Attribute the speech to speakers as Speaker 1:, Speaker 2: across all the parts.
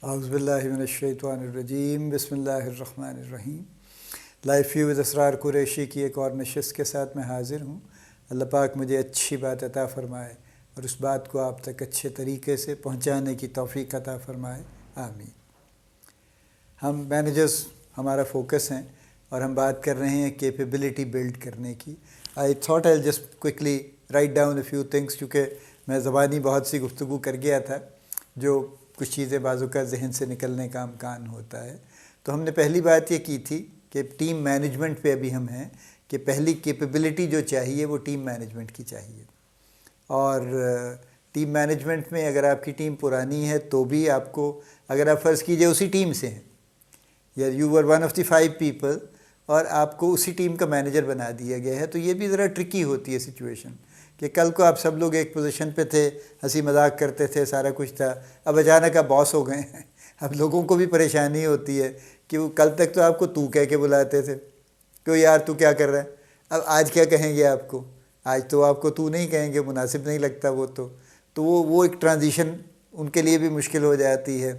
Speaker 1: اعوذ باللہ من الشیطان الرجیم، بسم اللہ الرحمن الرحیم۔ لائف ویو ود اسرار قریشی کی ایک اور نشست کے ساتھ میں حاضر ہوں۔ اللہ پاک مجھے اچھی بات عطا فرمائے اور اس بات کو آپ تک اچھے طریقے سے پہنچانے کی توفیق عطا فرمائے، آمین۔ ہم مینیجرز ہمارا فوکس ہیں اور ہم بات کر رہے ہیں کیپیبلٹی بلڈ کرنے کی۔ I thought I just quickly write down a few things, کیونکہ میں زبانی بہت سی گفتگو کر گیا تھا جو کچھ چیزیں بعض اوقات ذہن سے نکلنے کا امکان ہوتا ہے۔ تو ہم نے پہلی بات یہ کی تھی کہ ٹیم مینجمنٹ پہ ابھی ہم ہیں کہ پہلی کیپیبلٹی جو چاہیے وہ ٹیم مینجمنٹ کی چاہیے، اور ٹیم مینجمنٹ میں اگر آپ کی ٹیم پرانی ہے تو بھی آپ کو، اگر آپ فرض کیجئے اسی ٹیم سے ہیں یا you were one of the 5 people اور آپ کو اسی ٹیم کا مینیجر بنا دیا گیا ہے، تو یہ بھی ذرا ٹرکی ہوتی ہے سچویشن کہ کل کو آپ سب لوگ ایک پوزیشن پہ تھے، ہنسی مذاق کرتے تھے، سارا کچھ تھا، اب اچانک آپ باس ہو گئے ہیں۔ اب لوگوں کو بھی پریشانی ہوتی ہے کہ وہ کل تک تو آپ کو تو کہہ کے بلاتے تھے کہ یار تو کیا کر رہا ہے، اب آج کیا کہیں گے آپ کو؟ آج تو آپ کو تو نہیں کہیں گے، مناسب نہیں لگتا وہ تو وہ ایک ٹرانزیشن ان کے لیے بھی مشکل ہو جاتی ہے۔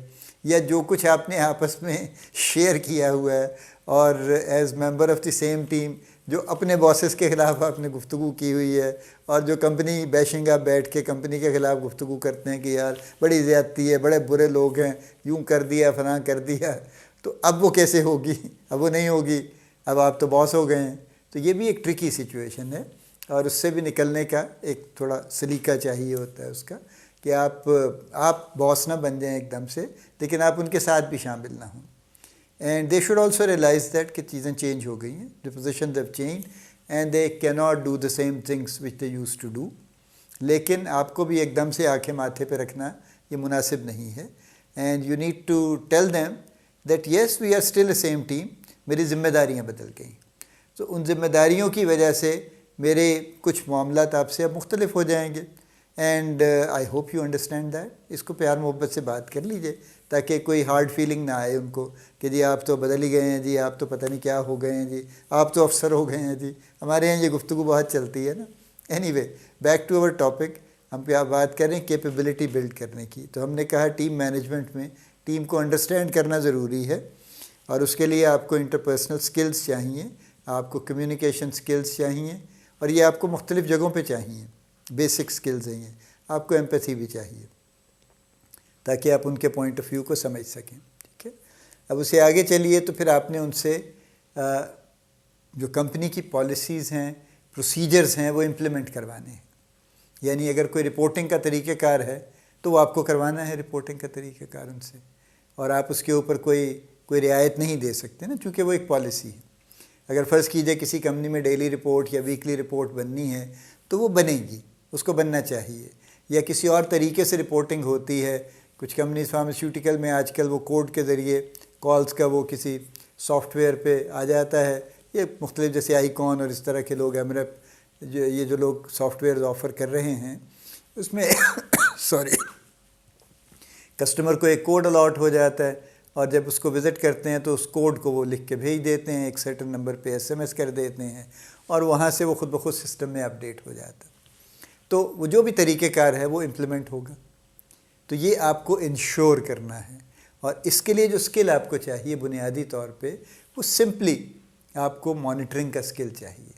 Speaker 1: یا جو کچھ آپ نے آپس میں شیئر کیا ہوا ہے اور as member of the same team جو اپنے باسز کے خلاف آپ نے گفتگو کی ہوئی ہے، اور جو کمپنی بیشنگ آپ بیٹھ کے کمپنی کے خلاف گفتگو کرتے ہیں کہ یار بڑی زیادتی ہے، بڑے برے لوگ ہیں، یوں کر دیا فلاں کر دیا، تو اب وہ کیسے ہوگی؟ اب وہ نہیں ہوگی، اب آپ تو باس ہو گئے ہیں۔ تو یہ بھی ایک ٹرکی سچویشن ہے اور اس سے بھی نکلنے کا ایک تھوڑا سلیقہ چاہیے ہوتا ہے اس کا کہ آپ باس نہ بن جائیں ایک دم سے، لیکن آپ ان کے ساتھ بھی شامل نہ ہوں۔ And they should also realize that کہ چیزیں چینج ہو گئی ہیں، the position they've change and they can not do the same things which they use to do. لیکن آپ کو بھی ایک دم سے آنکھیں ماتھے پہ رکھنا یہ مناسب نہیں ہے، and you need to tell them that yes we are still a same team, میری ذمہ داریاں بدل گئیں، تو ان ذمہ داریوں کی وجہ سے میرے کچھ معاملات آپ سے اب مختلف ہو جائیں گے، and I hope you understand that. اس کو پیار محبت سے بات کر لیجئے تاکہ کوئی ہارڈ فیلنگ نہ آئے ان کو کہ جی آپ تو بدل ہی گئے ہیں، جی آپ تو پتہ نہیں کیا ہو گئے ہیں، جی آپ تو افسر ہو گئے ہیں۔ جی ہمارے یہاں یہ گفتگو بہت چلتی ہے نا۔ Anyway, back to our topic, ہم پہ آپ بات کر رہے ہیں کیپیبلٹی بلڈ کرنے کی۔ تو ہم نے کہا ٹیم مینجمنٹ میں ٹیم کو انڈرسٹینڈ کرنا ضروری ہے، اور اس کے لیے آپ کو انٹرپرسنل سکلز چاہیے، آپ کو کمیونیکیشن سکلز چاہیے، اور یہ آپ کو مختلف جگہوں پہ چاہیے، بیسک سکلز ہیں یہ۔ آپ کو ایمپیتھی بھی چاہیے تاکہ آپ ان کے پوائنٹ آف ویو کو سمجھ سکیں، ٹھیک ہے۔ اب اسے آگے چلیے تو پھر آپ نے ان سے جو کمپنی کی پالیسیز ہیں، پروسیجرز ہیں، وہ امپلیمنٹ کروانے ہیں۔ یعنی اگر کوئی رپورٹنگ کا طریقہ کار ہے تو وہ آپ کو کروانا ہے رپورٹنگ کا طریقہ کار ان سے، اور آپ اس کے اوپر کوئی رعایت نہیں دے سکتے نا، چونکہ وہ ایک پالیسی ہے۔ اگر فرض کیجئے کسی کمپنی میں ڈیلی رپورٹ یا ویکلی رپورٹ بننی ہے تو وہ بنے گی، اس کو بننا چاہیے، یا کسی اور طریقے سے رپورٹنگ ہوتی ہے۔ کچھ کمپنیز فارماسیوٹیکل میں آج کل وہ کوڈ کے ذریعے کالز کا وہ کسی سافٹ ویئر پہ آ جاتا ہے، یہ مختلف جیسے آئیکون اور اس طرح کے لوگ، ایمریپ، یہ جو لوگ سافٹ ویئرز آفر کر رہے ہیں، اس میں کسٹمر کو ایک کوڈ الاٹ ہو جاتا ہے، اور جب اس کو وزٹ کرتے ہیں تو اس کوڈ کو وہ لکھ کے بھیج دیتے ہیں، ایک سرٹن نمبر پہ SMS کر دیتے ہیں، اور وہاں سے وہ خود بخود سسٹم میں اپڈیٹ ہو جاتا ہے۔ تو وہ جو بھی طریقہ کار ہے وہ امپلیمنٹ ہوگا۔ تو یہ آپ کو انشور کرنا ہے، اور اس کے لیے جو سکل آپ کو چاہیے بنیادی طور پہ وہ سمپلی آپ کو مانیٹرنگ کا سکل چاہیے۔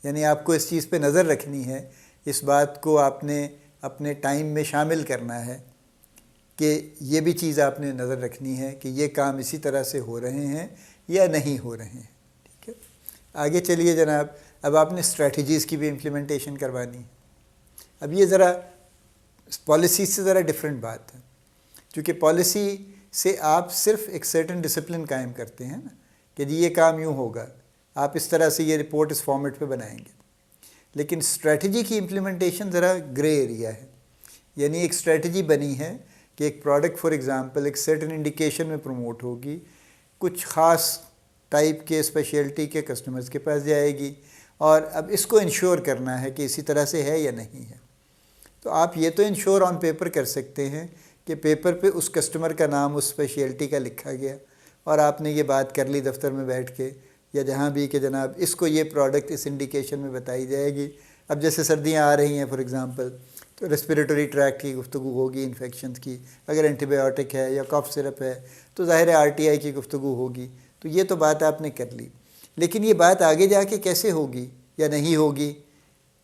Speaker 1: یعنی آپ کو اس چیز پہ نظر رکھنی ہے، اس بات کو آپ نے اپنے ٹائم میں شامل کرنا ہے کہ یہ بھی چیز آپ نے نظر رکھنی ہے کہ یہ کام اسی طرح سے ہو رہے ہیں یا نہیں ہو رہے ہیں، ٹھیک ہے۔ آگے چلیے جناب، اب آپ نے اسٹریٹجیز کی بھی امپلیمنٹیشن کروانی ہے۔ اب یہ ذرا پالیسی سے ذرا ڈیفرنٹ بات ہے، چونکہ پالیسی سے آپ صرف ایک سرٹن ڈسپلن قائم کرتے ہیں نا کہ جی یہ کام یوں ہوگا، آپ اس طرح سے یہ رپورٹ اس فارمیٹ پہ بنائیں گے۔ لیکن اسٹریٹجی کی امپلیمنٹیشن ذرا گرے ایریا ہے۔ یعنی ایک اسٹریٹجی بنی ہے کہ ایک پروڈکٹ فار ایگزامپل ایک سرٹن انڈیکیشن میں پروموٹ ہوگی، کچھ خاص ٹائپ کے اسپیشلٹی کے کسٹمرز کے پاس جائے گی، اور اب اس کو انشور کرنا ہے کہ اسی طرح سے ہے یا نہیں ہے۔ تو آپ یہ تو انشور آن پیپر کر سکتے ہیں کہ پیپر پہ اس کسٹمر کا نام اس اسپیشلٹی کا لکھا گیا، اور آپ نے یہ بات کر لی دفتر میں بیٹھ کے یا جہاں بھی کہ جناب اس کو یہ پروڈکٹ اس انڈیکیشن میں بتائی جائے گی۔ اب جیسے سردیاں آ رہی ہیں فار ایگزامپل، ریسپیریٹری ٹریک کی گفتگو ہوگی انفیکشنز کی، اگر اینٹی بایوٹک ہے یا کاف سرپ ہے تو ظاہر ہے RTI کی گفتگو ہوگی. تو یہ تو بات آپ نے کر لی، لیکن یہ بات آگے جا کے کیسے ہوگی یا نہیں ہوگی،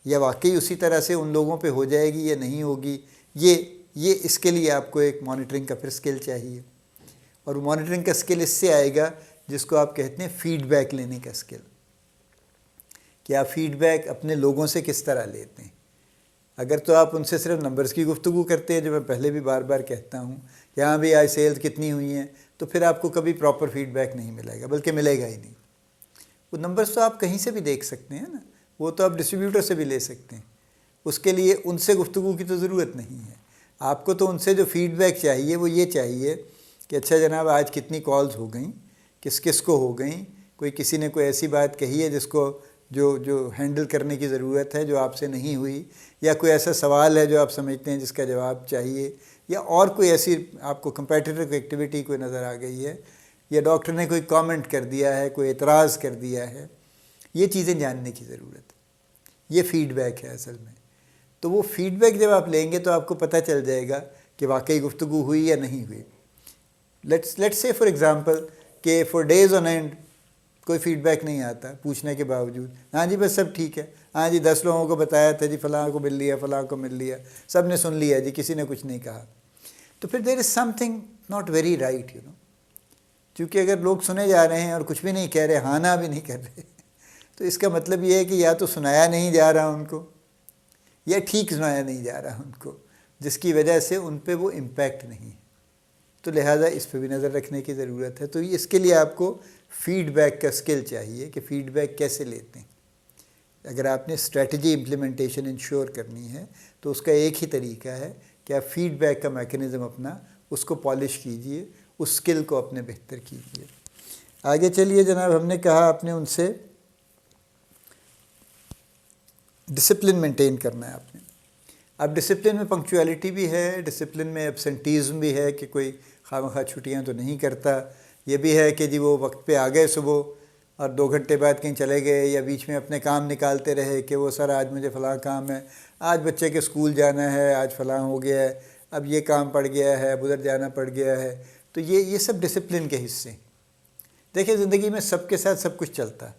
Speaker 1: یا واقعی اسی طرح سے ان لوگوں پہ ہو جائے گی یا نہیں ہوگی، یہ اس کے لیے آپ کو ایک مانیٹرنگ کا پھر اسکل چاہیے. اور مانیٹرنگ کا اسکل اس سے آئے گا جس کو آپ کہتے ہیں فیڈ بیک لینے کا اسکل، کہ آپ فیڈ بیک اپنے لوگوں سے کس طرح لیتے ہیں. اگر تو آپ ان سے صرف نمبرز کی گفتگو کرتے ہیں، جو میں پہلے بھی بار بار کہتا ہوں کہ ہاں بھی آج سیلز کتنی ہوئی ہیں، تو پھر آپ کو کبھی پراپر فیڈ بیک نہیں ملے گا، بلکہ ملے گا ہی نہیں. وہ نمبرز تو آپ کہیں سے بھی دیکھ سکتے ہیں نا، وہ تو آپ ڈسٹریبیوٹر سے بھی لے سکتے ہیں. اس کے لیے ان سے گفتگو کی تو ضرورت نہیں ہے. آپ کو تو ان سے جو فیڈ بیک چاہیے وہ یہ چاہیے کہ اچھا جناب آج کتنی کالز ہو گئیں، کس کس کو ہو گئیں، کوئی کسی نے کوئی ایسی بات کہی ہے جس کو جو ہینڈل کرنے کی ضرورت ہے جو آپ سے نہیں ہوئی، یا کوئی ایسا سوال ہے جو آپ سمجھتے ہیں جس کا جواب چاہیے، یا اور کوئی ایسی آپ کو کمپیٹیٹو ایکٹیویٹی کوئی نظر آ گئی ہے، یا ڈاکٹر نے کوئی کامنٹ کر دیا ہے، کوئی اعتراض کر دیا ہے. یہ چیزیں جاننے کی ضرورت ہے. یہ فیڈ بیک ہے اصل میں. تو وہ فیڈ بیک جب آپ لیں گے تو آپ کو پتہ چل جائے گا کہ واقعی گفتگو ہوئی یا نہیں ہوئی. لیٹس سے فار ایگزامپل کہ فار ڈیز آن اینڈ کوئی فیڈ بیک نہیں آتا پوچھنے کے باوجود، ہاں جی بس سب ٹھیک ہے، ہاں جی 10 لوگوں کو بتایا تھا جی فلاں کو مل لیا، فلاں کو مل لیا، سب نے سن لیا جی، کسی نے کچھ نہیں کہا. تو پھر there is something not very right کیونکہ اگر لوگ سنے جا رہے ہیں اور کچھ بھی نہیں کہہ رہے، ہاں نہ بھی نہیں کر رہے، تو اس کا مطلب یہ ہے کہ یا تو سنایا نہیں جا رہا ان کو، یا ٹھیک سنایا نہیں جا رہا ان کو، جس کی وجہ سے ان پہ وہ امپیکٹ نہیں ہے. تو لہٰذا اس پہ بھی نظر رکھنے کی ضرورت ہے. تو اس کے لیے آپ کو فیڈ بیک کا اسکل چاہیے کہ فیڈ بیک کیسے لیتے ہیں. اگر آپ نے اسٹریٹجی امپلیمنٹیشن انشور کرنی ہے تو اس کا ایک ہی طریقہ ہے کہ آپ فیڈ بیک کا میکانزم اپنا اس کو پالش کیجئے، اس اسکل کو اپنے بہتر کیجئے. آگے چلیے جناب، ہم نے کہا آپ نے ان سے ڈسپلن مینٹین کرنا ہے آپ نے. اب ڈسپلن میں پنکچویلٹی بھی ہے، ڈسپلن میں ایبسنٹیزم بھی ہے کہ کوئی خواہ چھٹیاں تو نہیں کرتا، یہ بھی ہے کہ جی وہ وقت پہ آ گئے صبح اور 2 گھنٹے بعد کہیں چلے گئے، یا بیچ میں اپنے کام نکالتے رہے کہ وہ سر آج مجھے فلاں کام ہے، آج بچے کے اسکول جانا ہے، آج فلاں ہو گیا ہے، اب یہ کام پڑ گیا ہے، اب ادھر جانا پڑ گیا ہے. تو یہ سب ڈسپلن کے حصے ہیں. دیکھیں زندگی میں سب کے ساتھ سب کچھ چلتا ہے.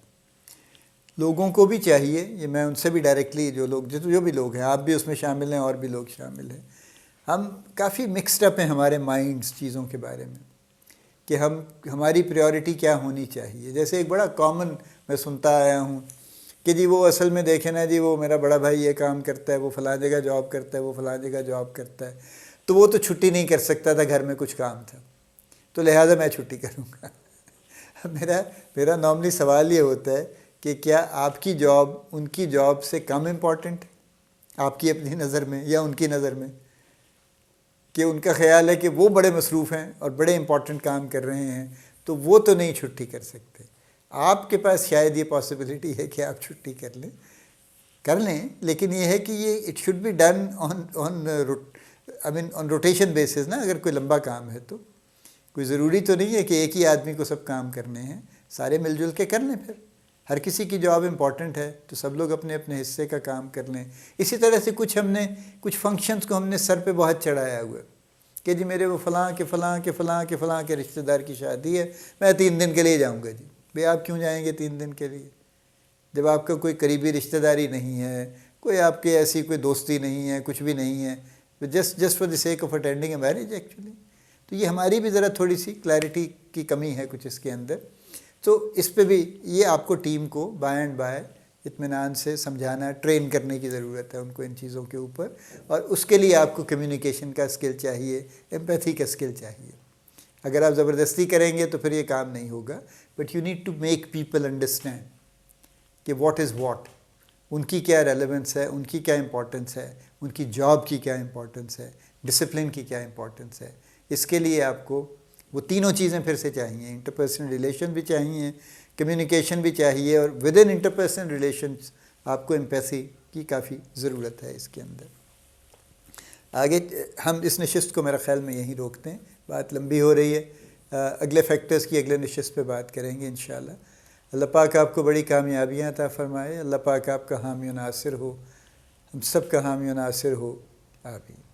Speaker 1: لوگوں کو بھی چاہیے، یہ میں ان سے بھی ڈائریکٹلی جو بھی لوگ ہیں، آپ بھی اس میں شامل ہیں اور بھی لوگ شامل ہیں، ہم کافی مکسڈ اپ ہیں ہمارے مائنڈز چیزوں کے بارے میں کہ ہماری پریورٹی کیا ہونی چاہیے. جیسے ایک بڑا کامن میں سنتا آیا ہوں کہ جی وہ اصل میں دیکھیں نا جی وہ میرا بڑا بھائی یہ کام کرتا ہے، وہ فلاں جگہ جاب کرتا ہے، وہ فلاں جگہ جاب کرتا ہے، تو وہ تو چھٹی نہیں کر سکتا تھا، گھر میں کچھ کام تھا، تو لہٰذا میں چھٹی کروں گا. میرا نارملی سوال یہ ہوتا ہے کہ کیا آپ کی جاب ان کی جاب سے کم امپورٹنٹ ہے آپ کی اپنی نظر میں یا ان کی نظر میں؟ کہ ان کا خیال ہے کہ وہ بڑے مصروف ہیں اور بڑے امپورٹنٹ کام کر رہے ہیں تو وہ تو نہیں چھٹی کر سکتے. آپ کے پاس شاید یہ پاسبلٹی ہے کہ آپ چھٹی کر لیں، لیکن یہ ہے کہ یہ it should be done on rotation basis نا. اگر کوئی لمبا کام ہے تو کوئی ضروری تو نہیں ہے کہ ایک ہی آدمی کو سب کام کرنے ہیں، سارے مل جل کے کر لیں. پھر ہر کسی کی جاب امپورٹنٹ ہے تو سب لوگ اپنے اپنے حصے کا کام کر لیں. اسی طرح سے کچھ فنکشنز کو ہم نے سر پہ بہت چڑھایا ہوا ہے کہ جی میرے وہ فلاں کے رشتہ دار کی شادی ہے، میں 3 دن کے لیے جاؤں گا. جی بھئی آپ کیوں جائیں گے 3 دن کے لیے جب آپ کا کوئی قریبی رشتہ داری نہیں ہے، کوئی آپ کے ایسی کوئی دوستی نہیں ہے، کچھ بھی نہیں ہے، just for the sake of attending a marriage actually. تو یہ ہماری بھی ذرا تھوڑی سی کلیئرٹی کی کمی ہے کچھ اس کے اندر. تو اس پہ بھی یہ آپ کو ٹیم کو بائی اینڈ بائی اطمینان سے سمجھانا، ٹرین کرنے کی ضرورت ہے ان کو ان چیزوں کے اوپر. اور اس کے لیے آپ کو کمیونیکیشن کا اسکل چاہیے، ایمپیتھی کا اسکل چاہیے. اگر آپ زبردستی کریں گے تو پھر یہ کام نہیں ہوگا. But you need to make people understand کہ واٹ از واٹ، ان کی کیا ریلیونس ہے، ان کی کیا امپورٹنس ہے، ان کی جاب کی کیا امپورٹنس ہے، ڈسپلن کی کیا امپورٹنس ہے. اس کے لیے آپ کو وہ تینوں چیزیں پھر سے چاہیے. انٹرپرسنل ریلیشن بھی چاہیے، کمیونیکیشن بھی چاہیے، اور ود ان انٹرپرسنل ریلیشنز آپ کو ایمپیتھی کی کافی ضرورت ہے اس کے اندر. آگے ہم اس نشست کو میرا خیال میں یہیں روکتے ہیں، بات لمبی ہو رہی ہے. اگلے فیکٹرز کی اگلے نشست پہ بات کریں گے انشاءاللہ. اللہ پاک آپ کو بڑی کامیابیاں عطا فرمائے. اللہ پاک آپ کا حامی و ناصر ہو، ہم سب کا حامی و ناصر ہو. آمین۔